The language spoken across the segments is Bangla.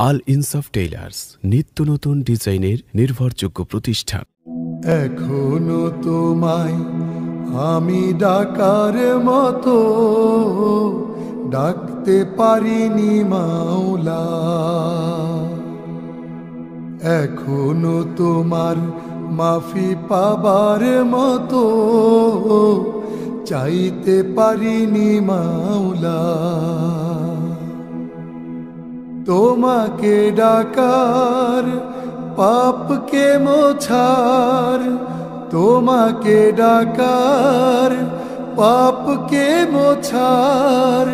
আল ইনসাফ টেইলার্স, নিত্য নতুন ডিজাইনের নির্ভরযোগ্য প্রতিষ্ঠান। এখনো তোমায় আমি ডাকার মতো ডাকতে পারিনি মাওলা, এখনো তোমার মাফি পাবার মতো চাইতে পারিনি মাওলা। তোমাকে ডাকার পাপকে মোছার, তোমাকে ডাকার পাপকে মোছার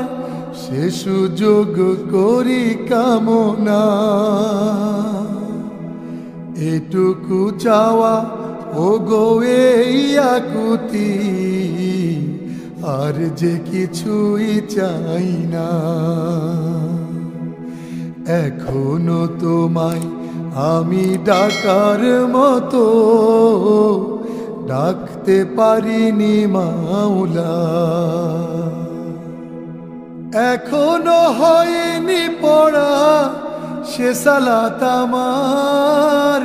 সে সুযোগ করি কামনা। এটুকু চাওয়া ও গো এই আকুতি, আর যে কিছুই চাই না। এখনো তোমায় আমি ডাকার মতো ডাকতে পারিনি মাওলা, এখনো হয়নি পড়া সে সালাত আমার,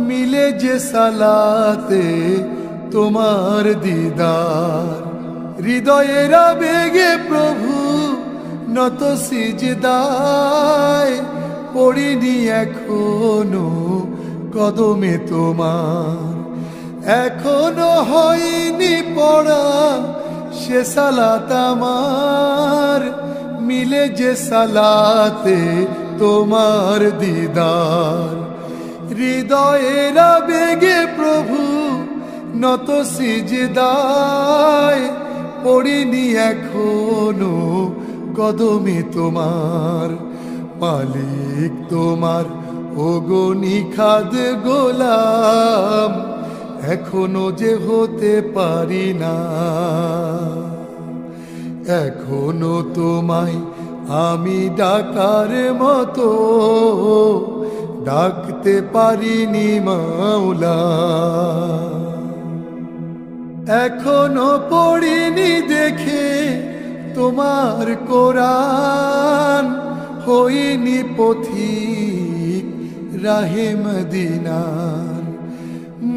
মিলে যে সালাতে তোমার দিদার। হৃদয়ের আবেগে প্রভু নত সিজদায় পড়িনি এখনো কদমে তোমার, এখনো হয়নি পড়া সে সালাত আমার, মিলে যে সালাতে তোমার দিদার। হৃদয়ের আবেগে প্রভু নত সিজদায় পড়িনি এখনো কদমে তোমার। মালিক তোমার ওগো নিখাদ গোলাম, এখনো যে হতে পারি না। এখনো তোমায় আমি ডাকার মতো ডাকতে পারিনি মাওলা, এখনো পড়িনি দেখে তোমার কোরআন, হইনি পথিক রাহে মদিনার।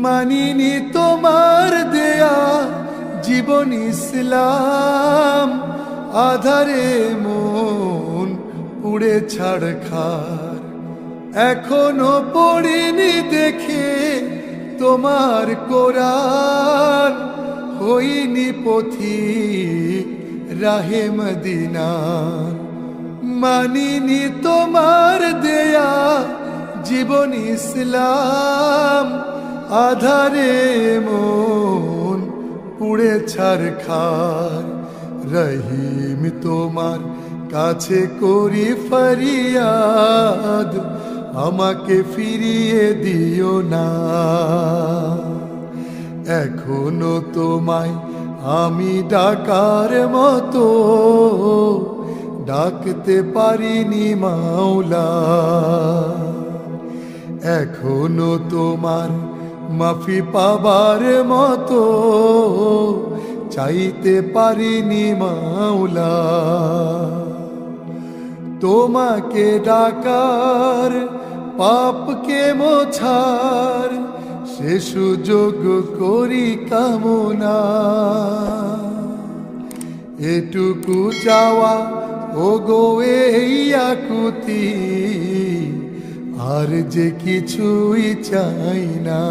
মানিনি তোমার দেয়া জীবন ইসলাম, আধারে মন পুড়ে ছাড়খার। এখনো পড়িনি দেখে তোমার কোরআন, হইনি পথিক রাহে মদিনার। মানিনি তোমার দেয়া জীবন ইসলাম, আধারে মন পুড়ে ছারখার। রহিম তোমার কাছে করি ফরিয়াদ, আমাকে ফিরিয়ে দিও না। এখনো তোমায় আমি ডাকার মতো ডাকতে পারিনি মাওলা, এখনো তোমার মাফি পাবার মতো চাইতে পারিনি মাওলা। তোমাকে ডাকার পাপকে মোছার সে সুযোগ করি কামনা। এটুকু চাওয়া ও গো এই আকুতি, আর যে কিছুই চাই না।